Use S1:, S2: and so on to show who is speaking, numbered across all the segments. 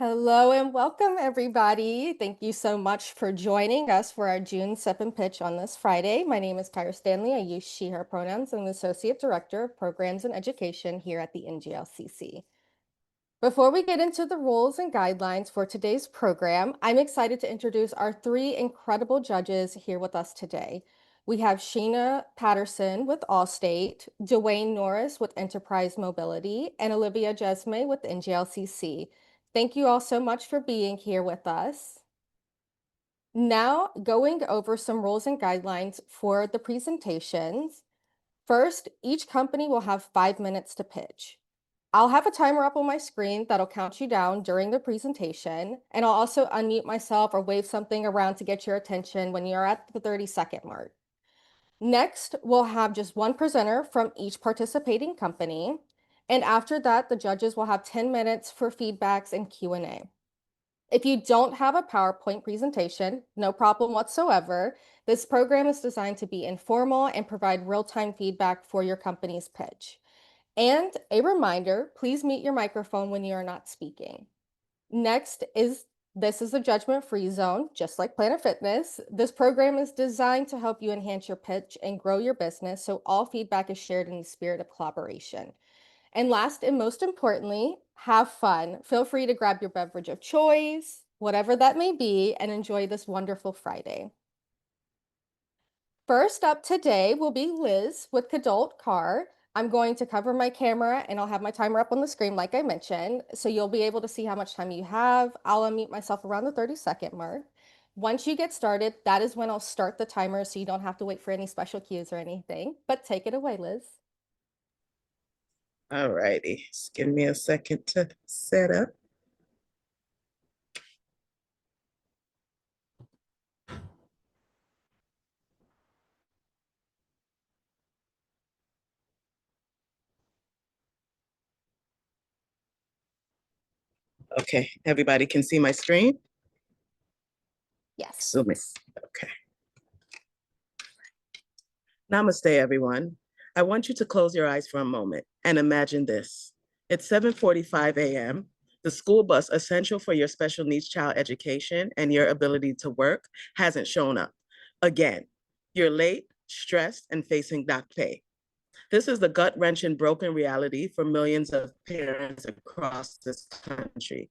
S1: Hello and welcome, everybody. Thank you so much for joining us for our June Sip and Pitch on this Friday. My name is Kyra Stanley. I use she, her pronouns. I'm the Associate Director of Programs and Education here at the NGLCC. Before we get into the rules and guidelines for today's program, I'm excited to introduce our three incredible judges here with us today. We have Sheena Patterson with Allstate, Dwayne Norris with Enterprise Mobility, and Olivia Jesme with NGLCC. Thank you all so much for being here with us. Now, going over some rules and guidelines for the presentations. First, each company will have 5 minutes to pitch. I'll have a timer up on my screen that'll count you down during the presentation, and I'll also unmute myself or wave something around to get your attention when you're at the 30-second mark. Next, we'll have just one presenter from each participating company, and after that, the judges will have 10 minutes for feedbacks and Q&A. If you don't have a PowerPoint presentation, no problem whatsoever. This program is designed to be informal and provide real-time feedback for your company's pitch. And a reminder, please mute your microphone when you are not speaking. Next is, this is a judgment-free zone, just like Planet Fitness. This program is designed to help you enhance your pitch and grow your business, so all feedback is shared in the spirit of collaboration. And last and most importantly, have fun. Feel free to grab your beverage of choice, whatever that may be, and enjoy this wonderful Friday. First up today will be Liz with Cadult Car. I'm going to cover my camera and I'll have my timer up on the screen like I mentioned, so you'll be able to see how much time you have. I'll unmute myself around the 30-second mark. Once you get started, that is when I'll start the timer, so you don't have to wait for any special cues or anything, but take it away, Liz.
S2: All righty, just give me a second to set up. Okay, everybody can see my screen?
S1: Yes.
S2: Assuming. Okay. Namaste, everyone. I want you to close your eyes for a moment and imagine this. It's 7:45 a.m. The school bus essential for your special needs child education and your ability to work hasn't shown up. Again, you're late, stressed, and facing dock pay. This is the gut-wrenching broken reality for millions of parents across this country.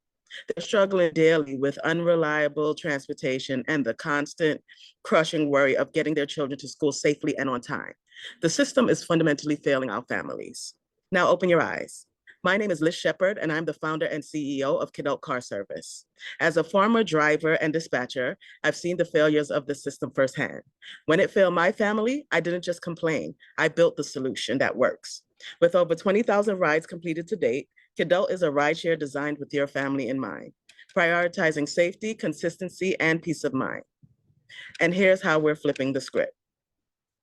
S2: They're struggling daily with unreliable transportation and the constant crushing worry of getting their children to school safely and on time. The system is fundamentally failing our families. Now open your eyes. My name is Liz Shepard, and I'm the founder and CEO of Cadult Car Service. As a former driver and dispatcher, I've seen the failures of the system firsthand. When it failed my family, I didn't just complain. I built the solution that works. With over 20,000 rides completed to date, Cadult is a rideshare designed with your family in mind, prioritizing safety, consistency, and peace of mind. And here's how we're flipping the script.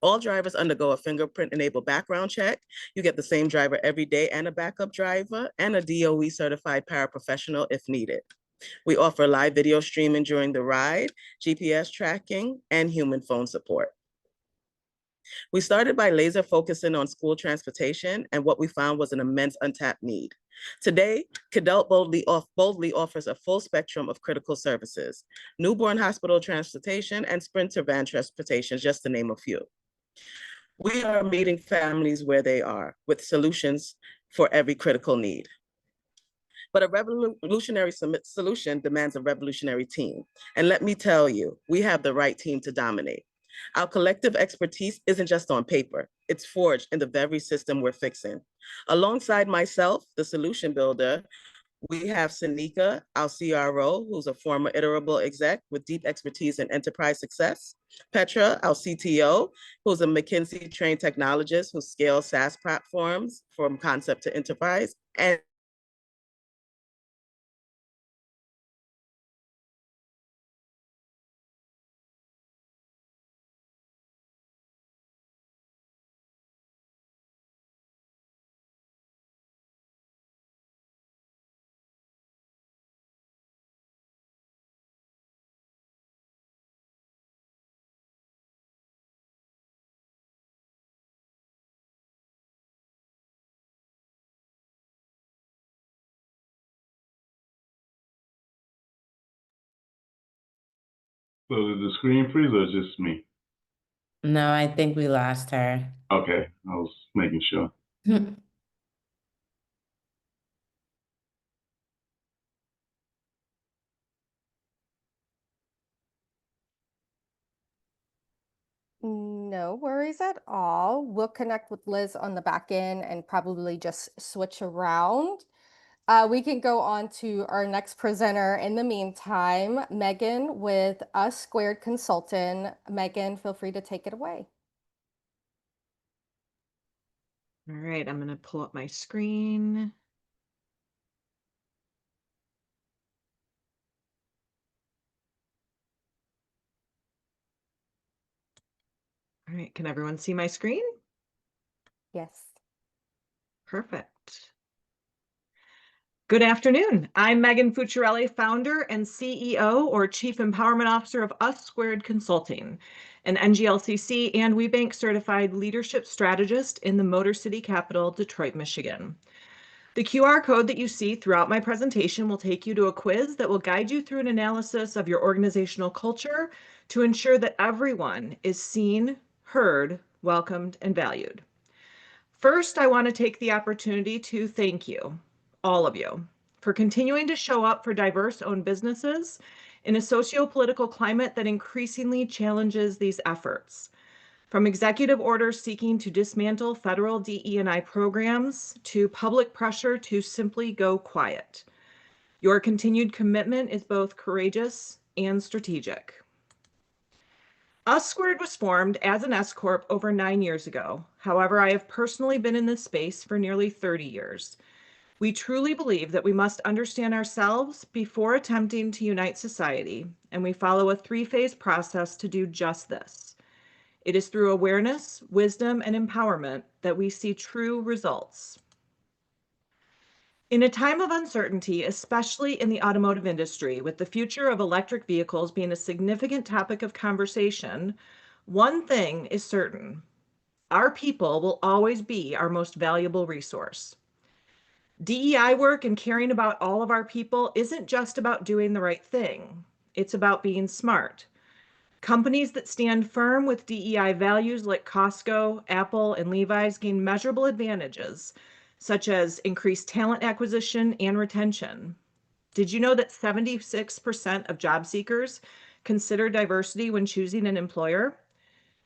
S2: All drivers undergo a fingerprint-enabled background check. You get the same driver every day and a backup driver and a DOE-certified paraprofessional if needed. We offer live video streaming during the ride, GPS tracking, and human phone support. We started by laser focusing on school transportation, and what we found was an immense untapped need. Today, Cadult boldly offers a full spectrum of critical services, newborn hospital transportation and sprinter van transportation, just to name a few. We are meeting families where they are with solutions for every critical need. But a revolutionary solution demands a revolutionary team. And let me tell you, we have the right team to dominate. Our collective expertise isn't just on paper, it's forged in the very system we're fixing. Alongside myself, the solution builder, we have Sanika, our CRO, who's a former iterable exec with deep expertise in enterprise success. Petra, our CTO, who's a McKinsey-trained technologist who scales SaaS platforms from concept to enterprise. And
S3: So did the screen freeze or just me?
S4: No, I think we lost her.
S3: Okay, I was making sure.
S1: No worries at all. We'll connect with Liz on the back end and probably just switch around. We can go on to our next presenter in the meantime, Megan with Us Squared Consultant. Megan, feel free to take it away.
S5: All right, I'm going to pull up my screen. All right, can everyone see my screen?
S1: Yes.
S5: Perfect. Good afternoon. I'm Megan Fucciarelli, founder and CEO or Chief Empowerment Officer of Us Squared Consulting, an NGLCC and WeBank certified leadership strategist in the Motor City capital, Detroit, Michigan. The QR code that you see throughout my presentation will take you to a quiz that will guide you through an analysis of your organizational culture to ensure that everyone is seen, heard, welcomed, and valued. First, I want to take the opportunity to thank you, all of you, for continuing to show up for diverse-owned businesses in a socio-political climate that increasingly challenges these efforts. From executive orders seeking to dismantle federal DE&I programs to public pressure to simply go quiet. Your continued commitment is both courageous and strategic. Us Squared was formed as an S Corp over 9 years ago. However, I have personally been in this space for nearly 30 years. We truly believe that we must understand ourselves before attempting to unite society, and we follow a 3-phase process to do just this. It is through awareness, wisdom, and empowerment that we see true results. In a time of uncertainty, especially in the automotive industry, with the future of electric vehicles being a significant topic of conversation, one thing is certain: our people will always be our most valuable resource. DEI work and caring about all of our people isn't just about doing the right thing. It's about being smart. Companies that stand firm with DEI values like Costco, Apple, and Levi's gain measurable advantages, such as increased talent acquisition and retention. Did you know that 76% of job seekers consider diversity when choosing an employer?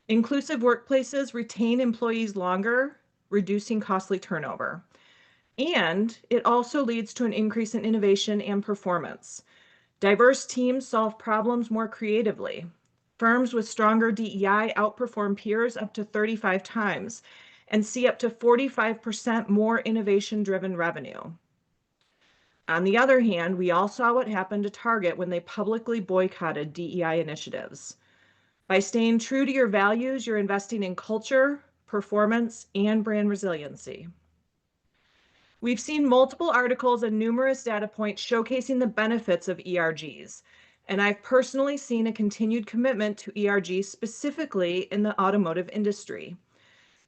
S5: Inclusive workplaces retain employees longer, reducing costly turnover. And it also leads to an increase in innovation and performance. Diverse teams solve problems more creatively. Firms with stronger DEI outperform peers up to 35 times and see up to 45% more innovation-driven revenue. On the other hand, we all saw what happened to Target when they publicly boycotted DEI initiatives. By staying true to your values, you're investing in culture, performance, and brand resiliency. We've seen multiple articles and numerous data points showcasing the benefits of ERGs, and I've personally seen a continued commitment to ERGs specifically in the automotive industry.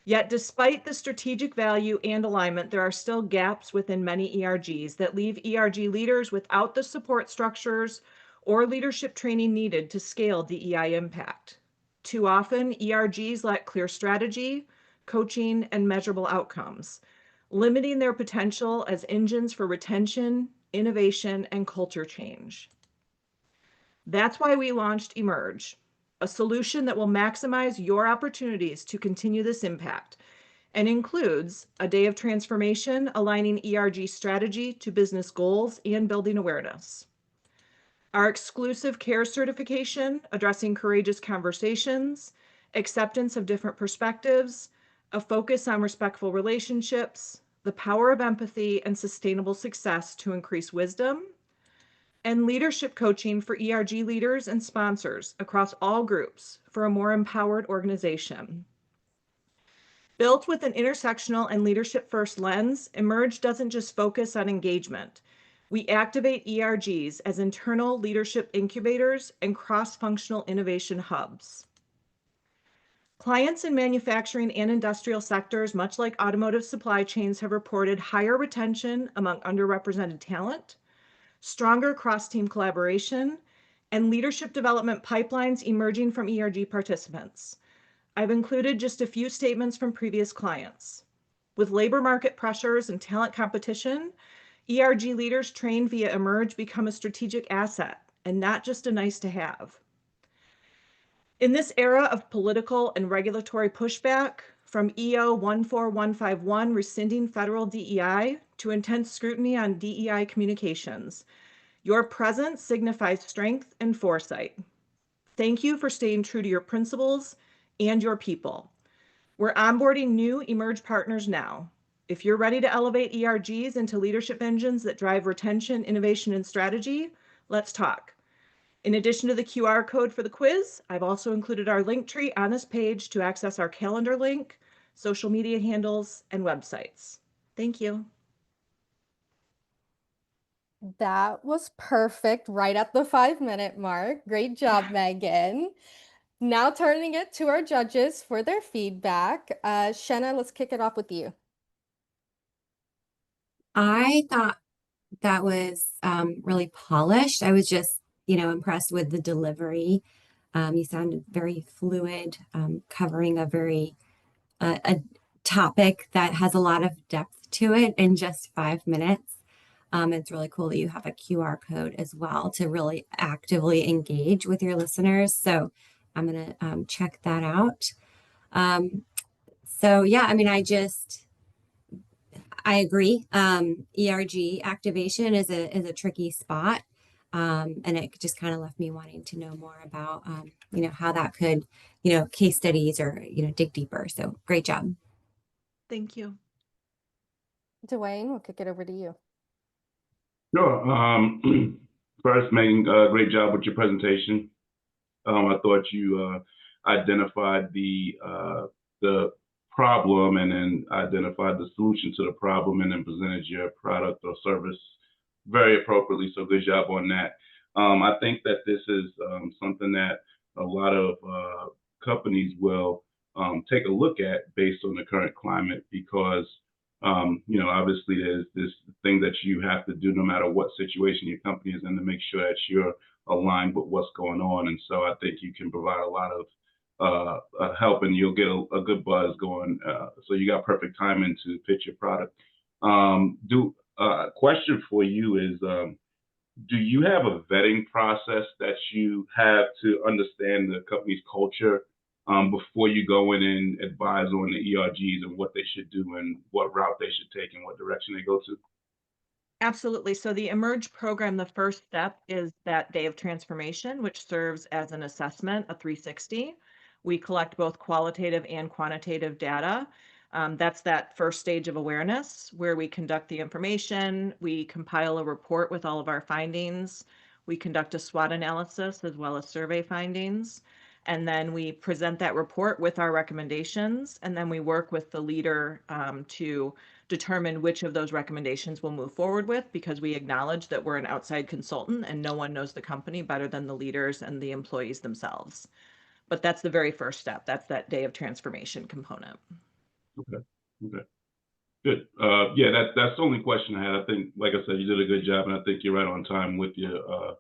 S5: Yet despite the strategic value and alignment, there are still gaps within many ERGs that leave ERG leaders without the support structures or leadership training needed to scale DEI impact. Too often, ERGs lack clear strategy, coaching, and measurable outcomes, limiting their potential as engines for retention, innovation, and culture change. That's why we launched Emerge, a solution that will maximize your opportunities to continue this impact and includes a day of transformation aligning ERG strategy to business goals and building awareness. Our exclusive CARE certification addressing courageous conversations, acceptance of different perspectives, a focus on respectful relationships, the power of empathy, and sustainable success to increase wisdom, and leadership coaching for ERG leaders and sponsors across all groups for a more empowered organization. Built with an intersectional and leadership-first lens, Emerge doesn't just focus on engagement. We activate ERGs as internal leadership incubators and cross-functional innovation hubs. Clients in manufacturing and industrial sectors, much like automotive supply chains, have reported higher retention among underrepresented talent, stronger cross-team collaboration, and leadership development pipelines emerging from ERG participants. I've included just a few statements from previous clients. With labor market pressures and talent competition, ERG leaders trained via Emerge become a strategic asset and not just a nice to have. In this era of political and regulatory pushback, from EO 14151 rescinding federal DEI to intense scrutiny on DEI communications, your presence signifies strength and foresight. Thank you for staying true to your principles and your people. We're onboarding new Emerge partners now. If you're ready to elevate ERGs into leadership engines that drive retention, innovation, and strategy, let's talk. In addition to the QR code for the quiz, I've also included our link tree on this page to access our calendar link, social media handles, and websites. Thank you.
S1: That was perfect, right at the 5-minute mark. Great job, Megan. Now turning it to our judges for their feedback. Shenna, let's kick it off with you.
S6: I thought that was really polished. I was just, impressed with the delivery. You sounded very fluid, covering a topic that has a lot of depth to it in just 5 minutes. It's really cool that you have a QR code as well to really actively engage with your listeners. So I'm going to check that out. So yeah, I mean, I agree. ERG activation is a tricky spot. And it just kind of left me wanting to know more about, how that could, case studies or, dig deeper. So great job.
S5: Thank you.
S1: Dwayne, we'll kick it over to you.
S3: Sure. First, Megan, great job with your presentation. I thought you identified the problem and then identified the solution to the problem and then presented your product or service very appropriately. So good job on that. I think that this is something that a lot of companies will take a look at based on the current climate because obviously there's this thing that you have to do no matter what situation your company is in to make sure that you're aligned with what's going on. And so I think you can provide a lot of help and you'll get a good buzz going. So you got perfect timing to pitch your product. Question for you is, do you have a vetting process that you have to understand the company's culture before you go in and advise on the ERGs and what they should do and what route they should take and what direction they go to?
S5: Absolutely. So the Emerge program, the first step is that day of transformation, which serves as an assessment, a 360. We collect both qualitative and quantitative data. That's that first stage of awareness where we conduct the information, we compile a report with all of our findings, we conduct a SWOT analysis as well as survey findings, and then we present that report with our recommendations, and then we work with the leader to determine which of those recommendations we'll move forward with, because we acknowledge that we're an outside consultant and no one knows the company better than the leaders and the employees themselves. But that's the very first step. That's that day of transformation component.
S3: Okay. Good. Yeah, that's the only question I had. I think, like I said, you did a good job, and I think you're right on time with your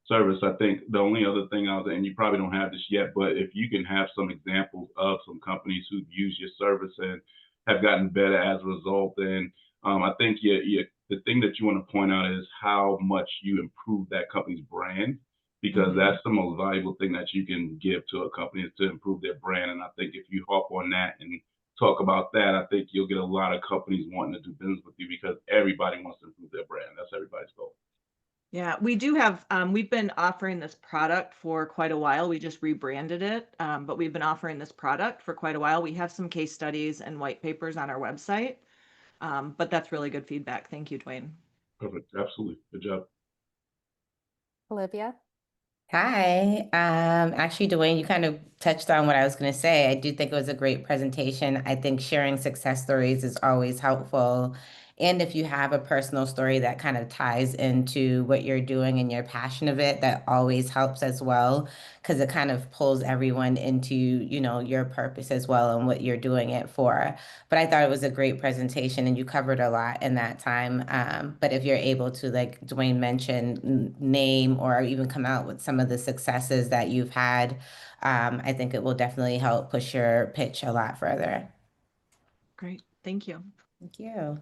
S3: service. I think the only other thing and you probably don't have this yet, but if you can have some examples of some companies who've used your service and have gotten better as a result, then I think the thing that you want to point out is how much you improve that company's brand, because that's the most valuable thing that you can give to a company is to improve their brand. And I think if you hop on that and talk about that, I think you'll get a lot of companies wanting to do business with you because everybody wants to improve their brand. That's everybody's goal.
S5: Yeah, we do have, we've been offering this product for quite a while. We just rebranded it, but we've been offering this product for quite a while. We have some case studies and white papers on our website, but that's really good feedback. Thank you, Dwayne.
S3: Perfect. Absolutely. Good job.
S1: Olivia?
S4: Hi. Actually, Dwayne, you kind of touched on what I was going to say. I do think it was a great presentation. I think sharing success stories is always helpful. And if you have a personal story that kind of ties into what you're doing and your passion of it, that always helps as well, because it kind of pulls everyone into, your purpose as well and what you're doing it for. But I thought it was a great presentation and you covered a lot in that time. But if you're able to, like Dwayne mentioned, name or even come out with some of the successes that you've had, I think it will definitely help push your pitch a lot further.
S5: Great. Thank you.
S4: Thank you.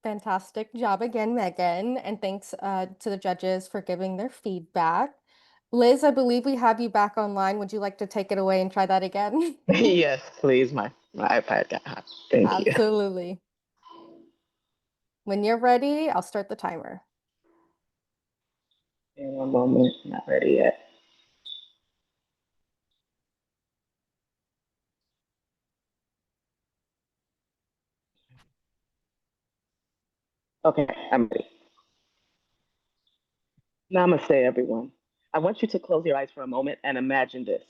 S1: Fantastic job again, Megan. And thanks to the judges for giving their feedback. Liz, I believe we have you back online. Would you like to take it away and try that again?
S2: Yes, please. My iPad got hot. Thank you.
S1: Absolutely. When you're ready, I'll start the timer.
S2: In one moment, not ready yet. Okay, I'm ready. Namaste, everyone. I want you to close your eyes for a moment and imagine this.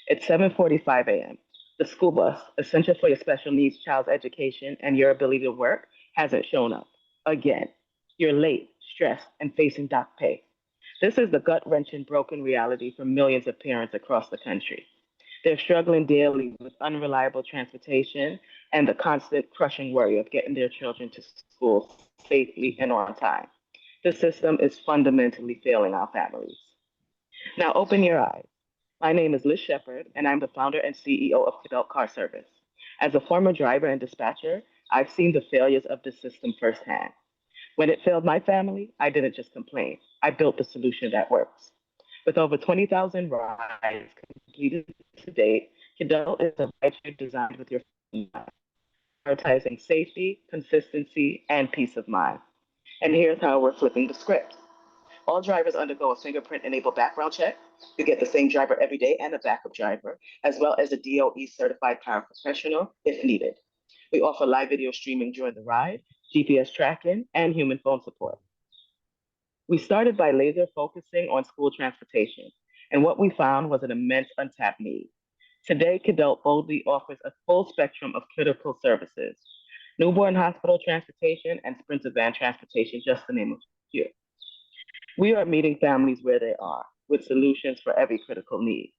S2: It's 7:45 a.m. The school bus, essential for your special needs child's education and your ability to work, hasn't shown up. Again, you're late, stressed, and facing dock pay. This is the gut-wrenching broken reality for millions of parents across the country. They're struggling daily with unreliable transportation and the constant crushing worry of getting their children to school safely and on time. The system is fundamentally failing our families. Now open your eyes. My name is Liz Shepard, and I'm the founder and CEO of Adult Car Service. As a former driver and dispatcher, I've seen the failures of the system firsthand. When it failed my family, I didn't just complain. I built the solution that works. With over 20,000 rides completed to date, Cadell is a ride designed with your mind, prioritizing safety, consistency, and peace of mind. And here's how we're flipping the script. All drivers undergo a fingerprint-enabled background check. You get the same driver every day and a backup driver, as well as a DOE-certified paraprofessional if needed. We offer live video streaming during the ride, GPS tracking, and human phone support. We started by laser focusing on school transportation, and what we found was an immense untapped need. Today, Cadell boldly offers a full spectrum of critical services, newborn hospital transportation and sprinter van transportation, just to name a few. We are meeting families where they are with solutions for every critical need.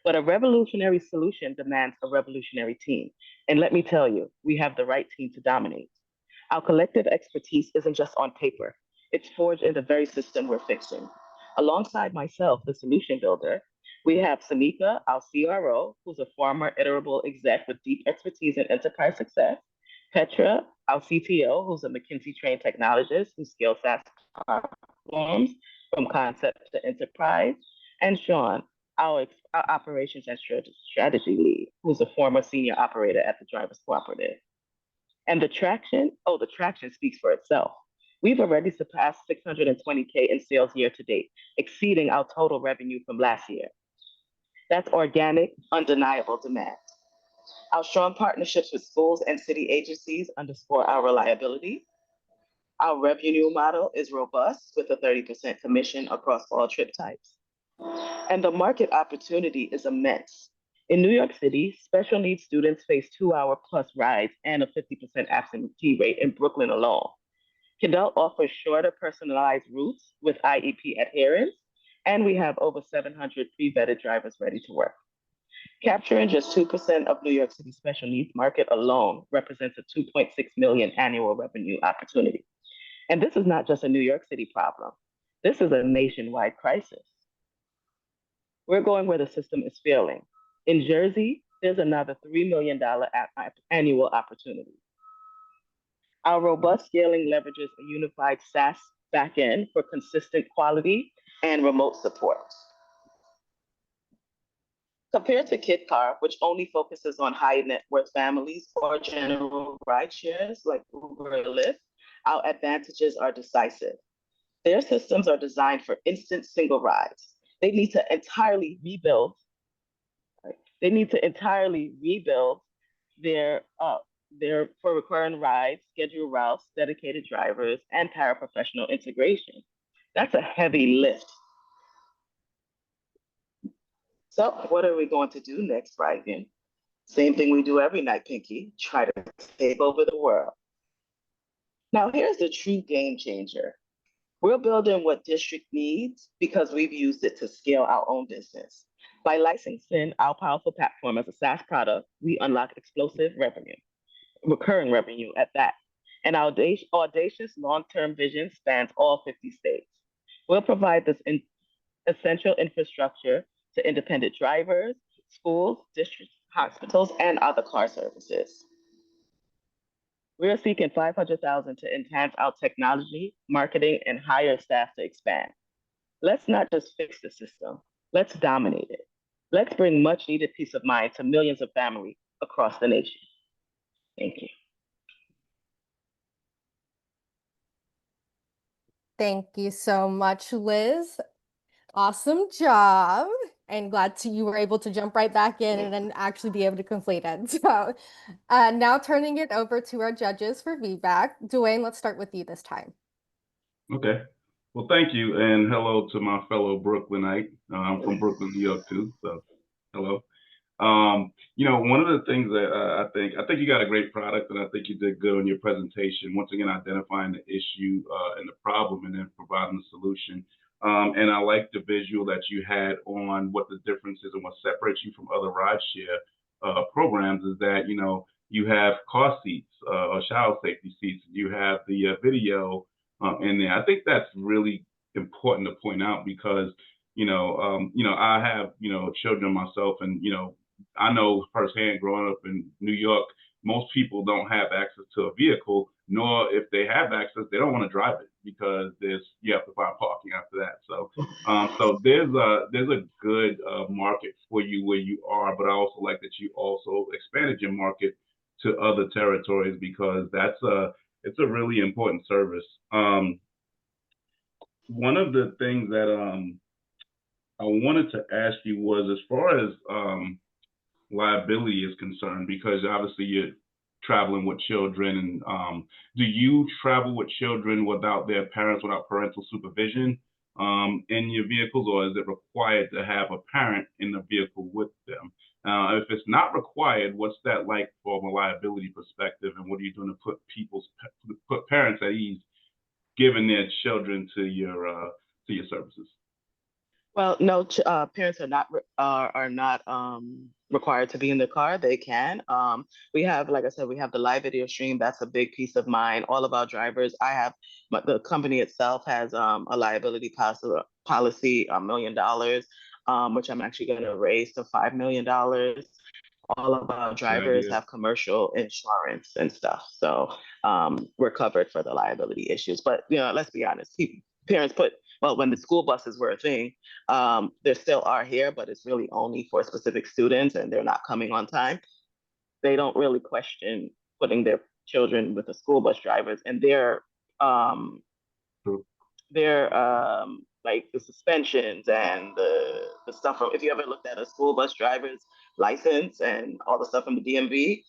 S2: But a revolutionary solution demands a revolutionary team. And let me tell you, we have the right team to dominate. Our collective expertise isn't just on paper, it's forged in the very system we're fixing. Alongside myself, the solution builder, we have Samika, our CRO, who's a former iterable exec with deep expertise in enterprise success. Petra, our CTO, who's a McKinsey trained technologist who scales SaaS platforms from concept to enterprise. And Sean, our operations and strategy lead, who's a former senior operator at the Drivers Cooperative. And the traction speaks for itself. We've already surpassed 620K in sales year to date, exceeding our total revenue from last year. That's organic, undeniable demand. Our strong partnerships with schools and city agencies underscore our reliability. Our revenue model is robust with a 30% commission across all trip types. And the market opportunity is immense. In New York City, special needs students face 2-hour plus rides and a 50% absentee rate in Brooklyn alone. Cadell offers shorter personalized routes with IEP adherence, and we have over 700 pre-vetted drivers ready to work. Capturing just 2% of New York City special needs market alone represents a 2.6 million annual revenue opportunity. And this is not just a New York City problem. This is a nationwide crisis. We're going where the system is failing. In Jersey, there's another $3 million annual opportunity. Our robust scaling leverages a unified SaaS backend for consistent quality and remote support. Compared to KidCar, which only focuses on high net worth families or general ride shares like Uber or Lyft, our advantages are decisive. Their systems are designed for instant single rides. They need to entirely rebuild. Their for requiring rides, scheduled routes, dedicated drivers, and paraprofessional integration. That's a heavy lift. So what are we going to do next, Ryan? Same thing we do every night, Pinky. Try to take over the world. Now, here's the true game changer. We're building what district needs because we've used it to scale our own business. By licensing our powerful platform as a SaaS product, we unlock explosive revenue, recurring revenue at that. And our audacious long-term vision spans all 50 states. We'll provide this essential infrastructure to independent drivers, schools, districts, hospitals, and other car services. We are seeking 500,000 to enhance our technology, marketing, and hire staff to expand. Let's not just fix the system, let's dominate it. Let's bring much needed peace of mind to millions of families across the nation. Thank you.
S1: Thank you so much, Liz. Awesome job. And you were able to jump right back in and then actually be able to complete it. So now turning it over to our judges for feedback. Dwayne, let's start with you this time.
S3: Okay. Well, thank you, and hello to my fellow Brooklynite. I'm from Brooklyn, New York, too. So, hello. One of the things that I think you got a great product, and I think you did good on your presentation. Once again, identifying the issue and the problem, and then providing the solution. And I like the visual that you had on what the difference is and what separates you from other rideshare programs. Is that you have car seats or child safety seats. You have the video in there. I think that's really important to point out because I have children myself, and I know firsthand growing up in New York, most people don't have access to a vehicle, nor if they have access, they don't want to drive it because you have to find parking after that. So there's a good market for you where you are, but I also like that you also expanded your market to other territories because it's a really important service. One of the things that I wanted to ask you was as far as liability is concerned, because obviously you're traveling with children, and do you travel with children without their parents, without parental supervision in your vehicles, or is it required to have a parent in the vehicle with them? If it's not required, what's that like from a liability perspective, and what are you doing to put parents at ease giving their children to your services?
S2: Well, no, parents are not required to be in the car. They can. We have, like I said, we have the live video stream. That's a big piece of mind. All of our drivers, but the company itself has a liability policy, $1 million, which I'm actually going to raise to $5 million. All of our drivers have commercial insurance and stuff, so we're covered for the liability issues. But let's be honest, parents when the school buses were a thing, there still are here, but it's really only for specific students, and they're not coming on time. They don't really question putting their children with the school bus drivers, and they're like the suspensions and the stuff from, if you ever looked at a school bus driver's license and all the stuff from the DMV,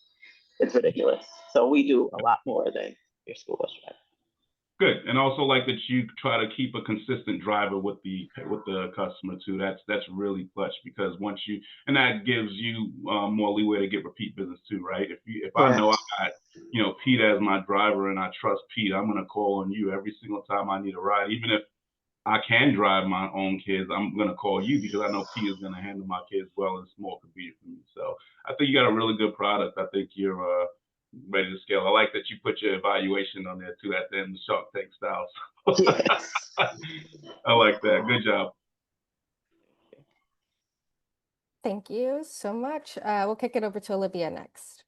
S2: it's ridiculous. So we do a lot more than your school bus driver.
S3: Good, and also like that you try to keep a consistent driver with the customer too. That's really clutch, because and that gives you more leeway to get repeat business too, right? If I know I got Pete as my driver and I trust Pete, I'm gonna call on you every single time I need a ride, even if I can drive my own kids. I'm gonna call you because I know Pete is gonna handle my kids well, and it's more convenient for me. So I think you got a really good product. I think you're ready to scale. I like that you put your evaluation on there too at the end, the Shark Tank style.
S2: Yes.
S3: I like that. Good job.
S1: Thank you so much. We'll kick it over to Olivia next.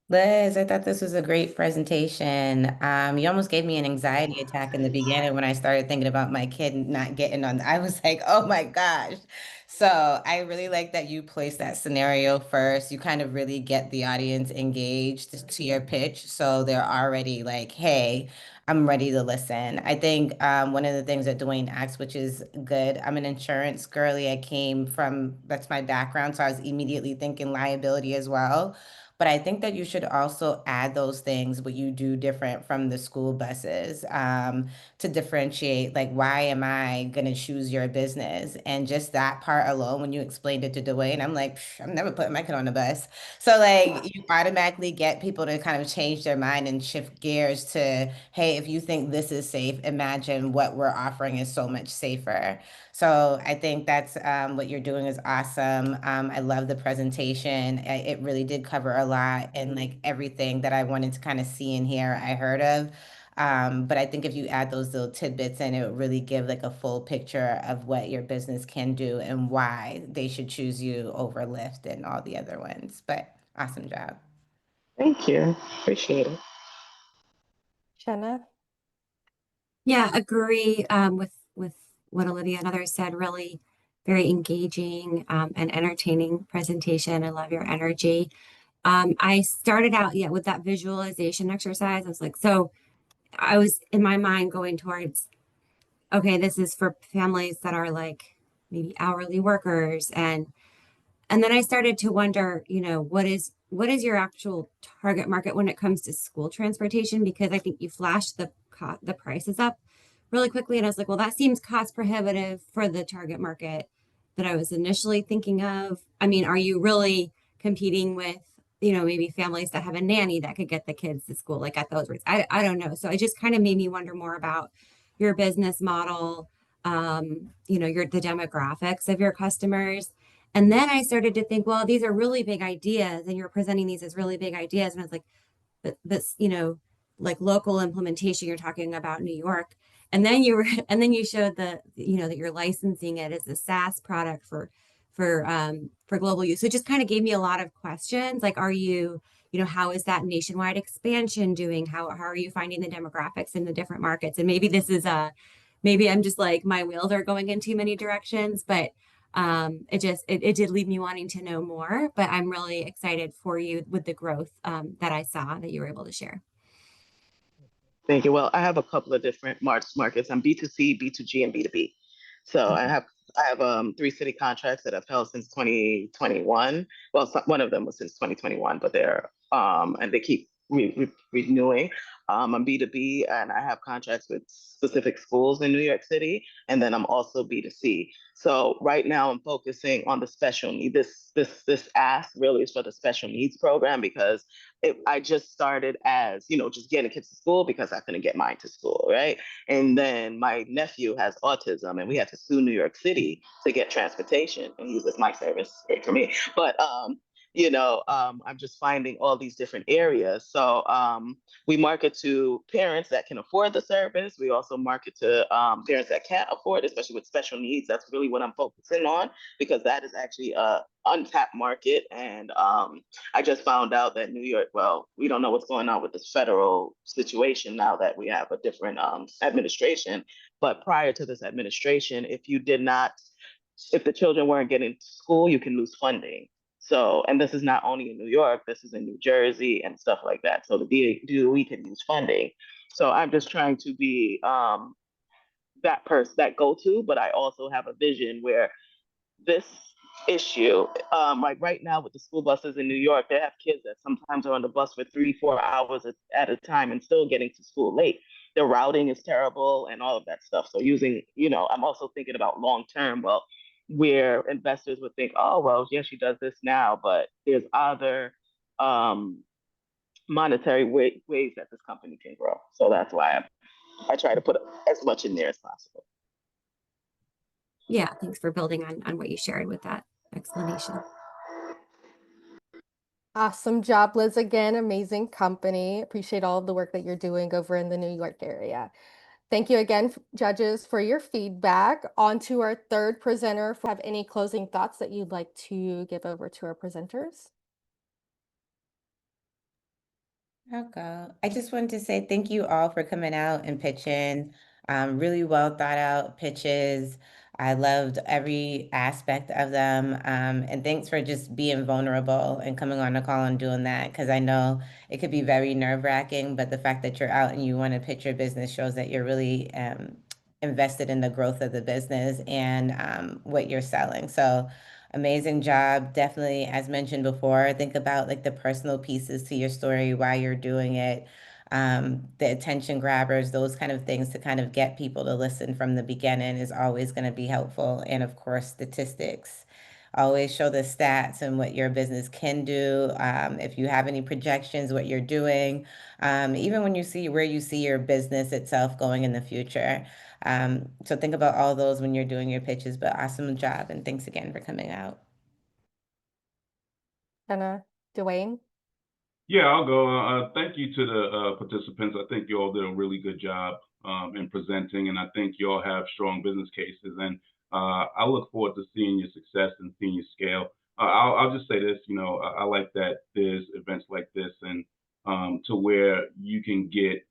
S4: Liz, I thought this was a great presentation. You almost gave me an anxiety attack in the beginning when I started thinking about my kid not getting on. I was like, oh my gosh. So I really like that you placed that scenario first. You kind of really get the audience engaged to your pitch. So they're already like, hey, I'm ready to listen. I think one of the things that Dwayne asked, which is good. I'm an insurance girly. That's my background. So I was immediately thinking liability as well. But I think that you should also add those things, what you do different from the school buses, to differentiate, like, why am I going to choose your business? And just that part alone, when you explained it to Dwayne, I'm like, I'm never putting my kid on a bus. So like you automatically get people to kind of change their mind and shift gears to, hey, if you think this is safe, imagine what we're offering is so much safer. So I think that's what you're doing is awesome. I love the presentation. It really did cover a lot and like everything that I wanted to kind of see and hear, I heard of. But I think if you add those little tidbits in, it would really give like a full picture of what your business can do and why they should choose you over Lyft and all the other ones. But awesome job.
S2: Thank you. Appreciate it.
S1: Shanna?
S6: Yeah, agree with what Olivia and others said. Really very engaging and entertaining presentation. I love your energy. I started out, yeah, with that visualization exercise. I was like, so I was in my mind going towards, okay, this is for families that are like maybe hourly workers, and then I started to wonder, what is your actual target market when it comes to school transportation? Because I think you flashed the prices up really quickly, and I was like, well, that seems cost prohibitive for the target market that I was initially thinking of. I mean, are you really competing with, maybe families that have a nanny that could get the kids to school like at those rates? I don't know. So it just kind of made me wonder more about your business model, the demographics of your customers. And then I started to think, well, these are really big ideas, and you're presenting these as really big ideas. And I was like, but this, like local implementation, you're talking about New York. And then and then you showed that you're licensing it as a SaaS product for global use. So it just kind of gave me a lot of questions. Like, how is that nationwide expansion doing? How are you finding the demographics in the different markets? And maybe this is maybe I'm just like, my wheels are going in too many directions, but it did leave me wanting to know more. But I'm really excited for you with the growth that I saw that you were able to share.
S2: Thank you. Well, I have a couple of different markets. I'm B2C, B2G, and B2B. So I have 3 city contracts that I've held since 2021. Well, one of them was since 2021, but and they keep renewing. I'm B2B, and I have contracts with specific schools in New York City, and then I'm also B2C. So right now I'm focusing on the special need. This ask really is for the special needs program, because I just started as, just getting kids to school because I couldn't get mine to school, right? And then my nephew has autism, and we had to sue New York City to get transportation, and he uses my service, great for me. But I'm just finding all these different areas. So we market to parents that can afford the service. We also market to parents that can't afford, especially with special needs. That's really what I'm focusing on, because that is actually a untapped market. And I just found out that New York, well, we don't know what's going on with this federal situation now that we have a different administration. But prior to this administration, if the children weren't getting to school, you can lose funding. So, and this is not only in New York, this is in New Jersey and stuff like that. So the DOE can use funding. So I'm just trying to be that person, that go-to, but I also have a vision where this issue, like right now with the school buses in New York, they have kids that sometimes are on the bus for 3-4 hours at a time and still getting to school late. The routing is terrible and all of that stuff. So I'm also thinking about long-term, well, where investors would think, oh, well, yeah, she does this now, but there's other monetary ways that this company can grow. So that's why I try to put as much in there as possible.
S6: Yeah, thanks for building on what you shared with that explanation.
S1: Awesome job, Liz. Again, amazing company. Appreciate all of the work that you're doing over in the New York area. Thank you again, judges, for your feedback. On to our third presenter. Have any closing thoughts that you'd like to give over to our presenters?
S4: I'll go. I just wanted to say thank you all for coming out and pitching. Really well thought out pitches. I loved every aspect of them. And thanks for just being vulnerable and coming on the call and doing that, because I know it could be very nerve-wracking, but the fact that you're out and you want to pitch your business shows that you're really invested in the growth of the business and what you're selling. So Amazing job. Definitely, as mentioned before, think about like the personal pieces to your story, why you're doing it, the attention grabbers, those kind of things to kind of get people to listen from the beginning is always going to be helpful. And of course, statistics. Always show the stats and what your business can do. If you have any projections, what you're doing, even when you see where you see your business itself going in the future. So think about all those when you're doing your pitches, but awesome job. And thanks again for coming out.
S1: Jenna, Dwayne?
S3: Yeah, I'll go. Thank you to the participants. I think you all did a really good job in presenting, and I think you all have strong business cases. And I look forward to seeing your success and seeing your scale. I'll just say this, I like that there's events like this and to where you can get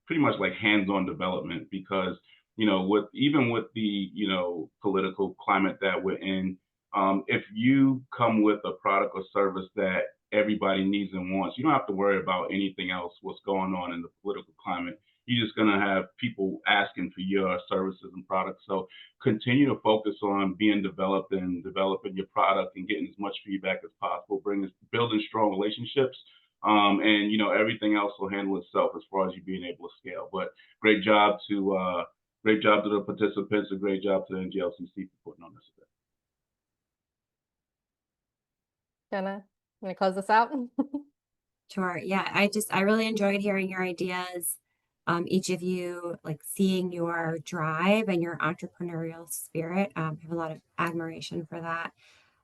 S3: pretty much like hands-on development because, even with the, political climate that we're in, if you come with a product or service that everybody needs and wants, you don't have to worry about anything else, what's going on in the political climate. You're just going to have people asking for your services and products. So continue to focus on being developed and developing your product and getting as much feedback as possible, building strong relationships. And everything else will handle itself as far as you being able to scale. But great job to the participants, a great job to the NGLCC for putting on this event.
S1: Jenna, I'm gonna close this out.
S6: Sure. Yeah, I really enjoyed hearing your ideas. Each of you, like seeing your drive and your entrepreneurial spirit. I have a lot of admiration for that.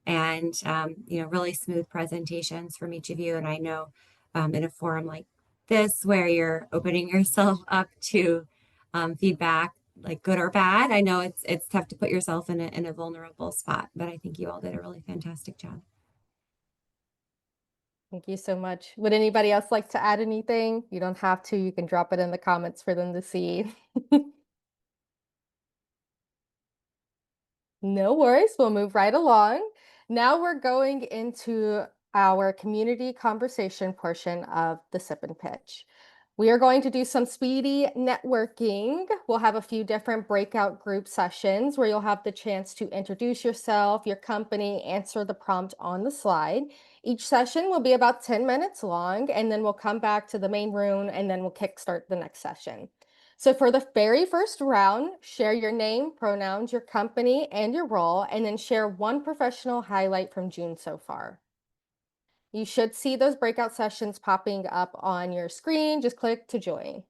S6: And really smooth presentations from each of you. And I know in a forum like this where you're opening yourself up to feedback, like good or bad, I know it's tough to put yourself in a vulnerable spot, but I think you all did a really fantastic job.
S1: Thank you so much. Would anybody else like to add anything? You don't have to. You can drop it in the comments for them to see. No worries. We'll move right along. Now we're going into our community conversation portion of the Sip and Pitch. We are going to do some speedy networking. We'll have a few different breakout group sessions where you'll have the chance to introduce yourself, your company, answer the prompt on the slide. Each session will be about 10 minutes long, and then we'll come back to the main room and then we'll kickstart the next session. So for the very first round, share your name, pronouns, your company, and your role, and then share one professional highlight from June so far. You should see those breakout sessions popping up on your screen. Just click to join.